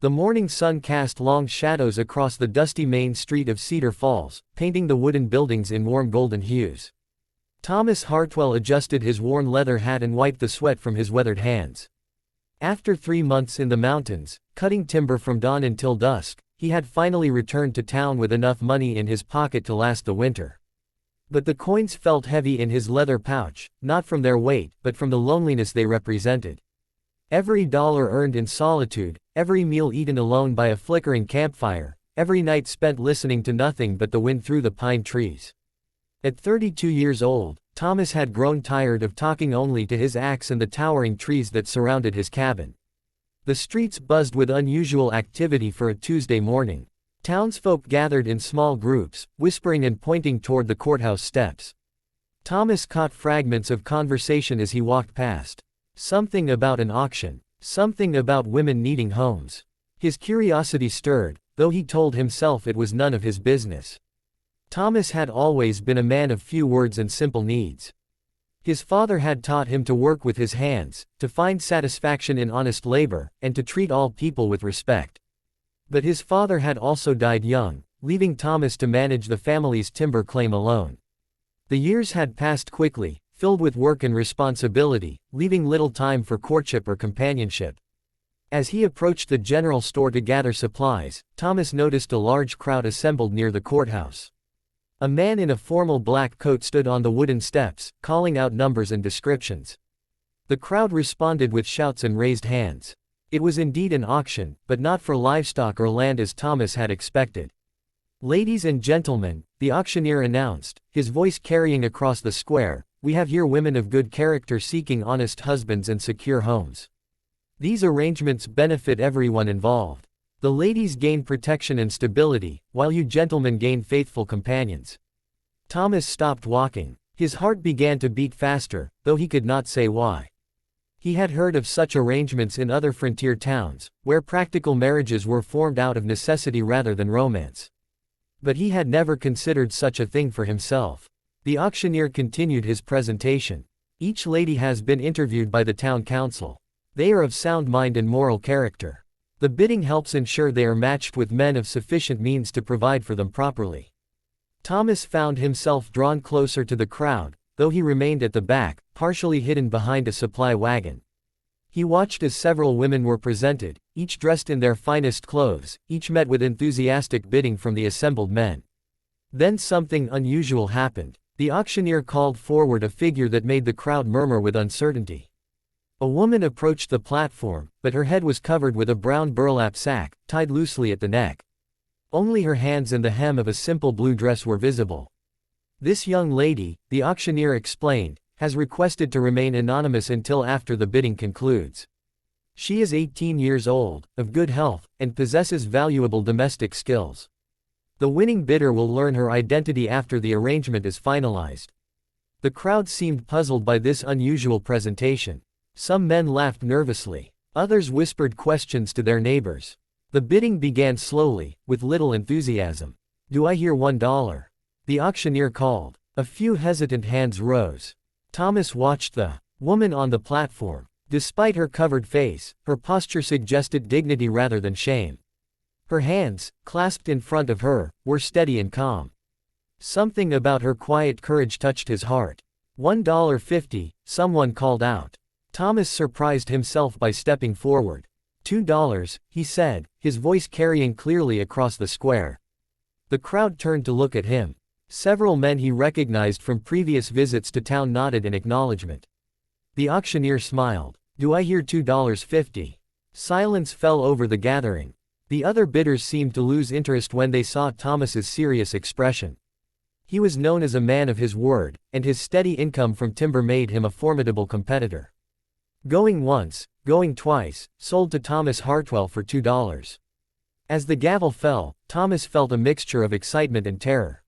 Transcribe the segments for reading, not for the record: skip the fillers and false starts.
The morning sun cast long shadows across the dusty main street of Cedar Falls, painting the wooden buildings in warm golden hues. Thomas Hartwell adjusted his worn leather hat and wiped the sweat from his weathered hands. After 3 months in the mountains, cutting timber from dawn until dusk, he had finally returned to town with enough money in his pocket to last the winter. But the coins felt heavy in his leather pouch, not from their weight, but from the loneliness they represented. Every dollar earned in solitude, every meal eaten alone by a flickering campfire, every night spent listening to nothing but the wind through the pine trees. At 32 years old, Thomas had grown tired of talking only to his axe and the towering trees that surrounded his cabin. The streets buzzed with unusual activity for a Tuesday morning. Townsfolk gathered in small groups, whispering and pointing toward the courthouse steps. Thomas caught fragments of conversation as he walked past. Something about an auction. Something about women needing homes. His curiosity stirred, though he told himself it was none of his business. Thomas had always been a man of few words and simple needs. His father had taught him to work with his hands, to find satisfaction in honest labor, and to treat all people with respect. But his father had also died young, leaving Thomas to manage the family's timber claim alone. The years had passed quickly, filled with work and responsibility, leaving little time for courtship or companionship. As he approached the general store to gather supplies, Thomas noticed a large crowd assembled near the courthouse. A man in a formal black coat stood on the wooden steps, calling out numbers and descriptions. The crowd responded with shouts and raised hands. It was indeed an auction, but not for livestock or land as Thomas had expected. "Ladies and gentlemen," the auctioneer announced, his voice carrying across the square, "we have here women of good character seeking honest husbands and secure homes. These arrangements benefit everyone involved. The ladies gain protection and stability, while you gentlemen gain faithful companions." Thomas stopped walking. His heart began to beat faster, though he could not say why. He had heard of such arrangements in other frontier towns, where practical marriages were formed out of necessity rather than romance. But he had never considered such a thing for himself. The auctioneer continued his presentation. "Each lady has been interviewed by the town council. They are of sound mind and moral character. The bidding helps ensure they are matched with men of sufficient means to provide for them properly." Thomas found himself drawn closer to the crowd, though he remained at the back, partially hidden behind a supply wagon. He watched as several women were presented, each dressed in their finest clothes, each met with enthusiastic bidding from the assembled men. Then something unusual happened. The auctioneer called forward a figure that made the crowd murmur with uncertainty. A woman approached the platform, but her head was covered with a brown burlap sack, tied loosely at the neck. Only her hands and the hem of a simple blue dress were visible. "This young lady," the auctioneer explained, "has requested to remain anonymous until after the bidding concludes. She is 18 years old, of good health, and possesses valuable domestic skills. The winning bidder will learn her identity after the arrangement is finalized." The crowd seemed puzzled by this unusual presentation. Some men laughed nervously. Others whispered questions to their neighbors. The bidding began slowly, with little enthusiasm. "Do I hear $1?" the auctioneer called. A few hesitant hands rose. Thomas watched the woman on the platform. Despite her covered face, her posture suggested dignity rather than shame. Her hands, clasped in front of her, were steady and calm. Something about her quiet courage touched his heart. $1.50, someone called out. Thomas surprised himself by stepping forward. $2, he said, his voice carrying clearly across the square. The crowd turned to look at him. Several men he recognized from previous visits to town nodded in acknowledgement. The auctioneer smiled. "Do I hear $2.50? Silence fell over the gathering. The other bidders seemed to lose interest when they saw Thomas's serious expression. He was known as a man of his word, and his steady income from timber made him a formidable competitor. Going once, going twice, sold to Thomas Hartwell for $2. As the gavel fell, Thomas felt a mixture of excitement and terror.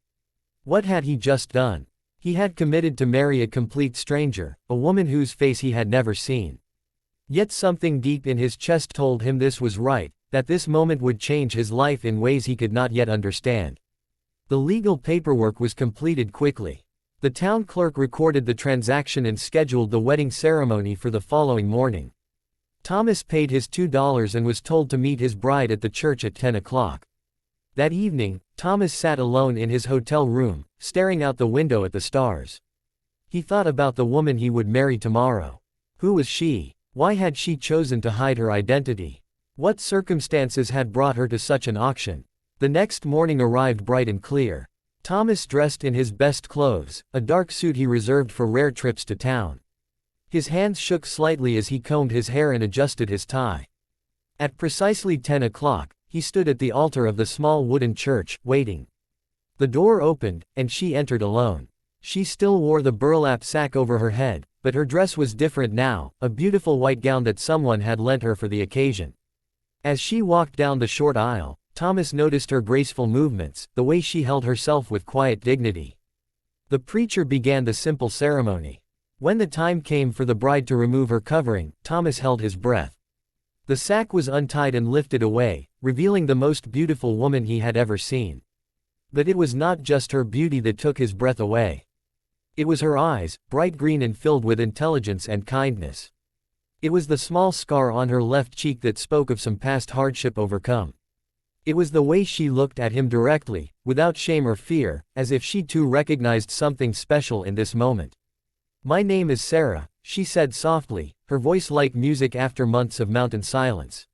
What had he just done? He had committed to marry a complete stranger, a woman whose face he had never seen. Yet something deep in his chest told him this was right, that this moment would change his life in ways he could not yet understand. The legal paperwork was completed quickly. The town clerk recorded the transaction and scheduled the wedding ceremony for the following morning. Thomas paid his $2 and was told to meet his bride at the church at 10 o'clock. That evening, Thomas sat alone in his hotel room, staring out the window at the stars. He thought about the woman he would marry tomorrow. Who was she? Why had she chosen to hide her identity? What circumstances had brought her to such an auction? The next morning arrived bright and clear. Thomas dressed in his best clothes, a dark suit he reserved for rare trips to town. His hands shook slightly as he combed his hair and adjusted his tie. At precisely 10 o'clock, he stood at the altar of the small wooden church, waiting. The door opened, and she entered alone. She still wore the burlap sack over her head, but her dress was different now, a beautiful white gown that someone had lent her for the occasion. As she walked down the short aisle, Thomas noticed her graceful movements, the way she held herself with quiet dignity. The preacher began the simple ceremony. When the time came for the bride to remove her covering, Thomas held his breath. The sack was untied and lifted away, revealing the most beautiful woman he had ever seen. But it was not just her beauty that took his breath away. It was her eyes, bright green and filled with intelligence and kindness. It was the small scar on her left cheek that spoke of some past hardship overcome. It was the way she looked at him directly, without shame or fear, as if she too recognized something special in this moment. "My name is Sarah," she said softly, her voice like music after months of mountain silence.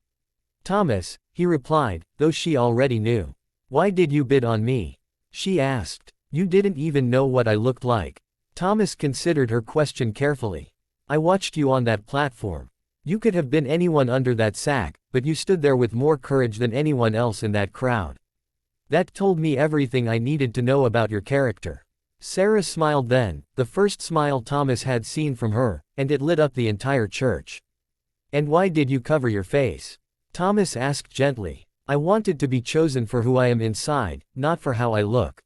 "Thomas," he replied, though she already knew. "Why did you bid on me?" she asked. "You didn't even know what I looked like." Thomas considered her question carefully. "I watched you on that platform. You could have been anyone under that sack, but you stood there with more courage than anyone else in that crowd. That told me everything I needed to know about your character." Sarah smiled then, the first smile Thomas had seen from her, and it lit up the entire church. "And why did you cover your face?" Thomas asked gently. "I wanted to be chosen for who I am inside, not for how I look.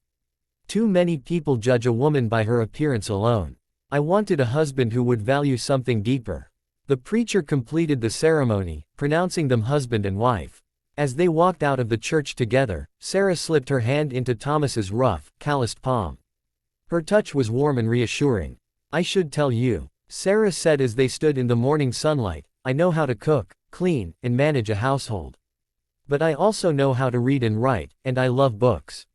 Too many people judge a woman by her appearance alone. I wanted a husband who would value something deeper." The preacher completed the ceremony, pronouncing them husband and wife. As they walked out of the church together, Sarah slipped her hand into Thomas's rough, calloused palm. Her touch was warm and reassuring. "I should tell you," Sarah said as they stood in the morning sunlight, "I know how to cook, clean, and manage a household. But I also know how to read and write, and I love books.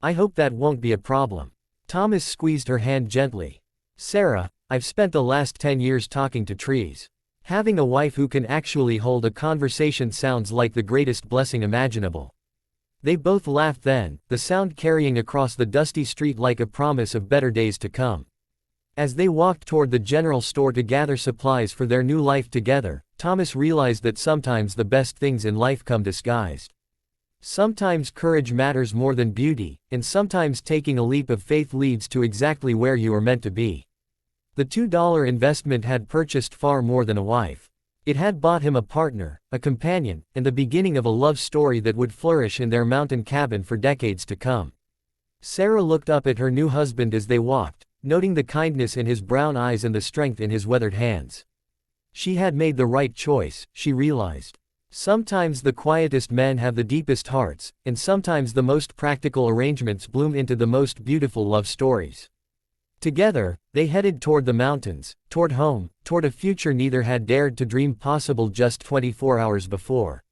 I hope that won't be a problem." Thomas squeezed her hand gently. "Sarah, I've spent the last 10 years talking to trees. Having a wife who can actually hold a conversation sounds like the greatest blessing imaginable." They both laughed then, the sound carrying across the dusty street like a promise of better days to come. As they walked toward the general store to gather supplies for their new life together, Thomas realized that sometimes the best things in life come disguised. Sometimes courage matters more than beauty, and sometimes taking a leap of faith leads to exactly where you are meant to be. The $2 investment had purchased far more than a wife. It had bought him a partner, a companion, and the beginning of a love story that would flourish in their mountain cabin for decades to come. Sarah looked up at her new husband as they walked, noting the kindness in his brown eyes and the strength in his weathered hands. She had made the right choice, she realized. Sometimes the quietest men have the deepest hearts, and sometimes the most practical arrangements bloom into the most beautiful love stories. Together, they headed toward the mountains, toward home, toward a future neither had dared to dream possible just 24 hours before.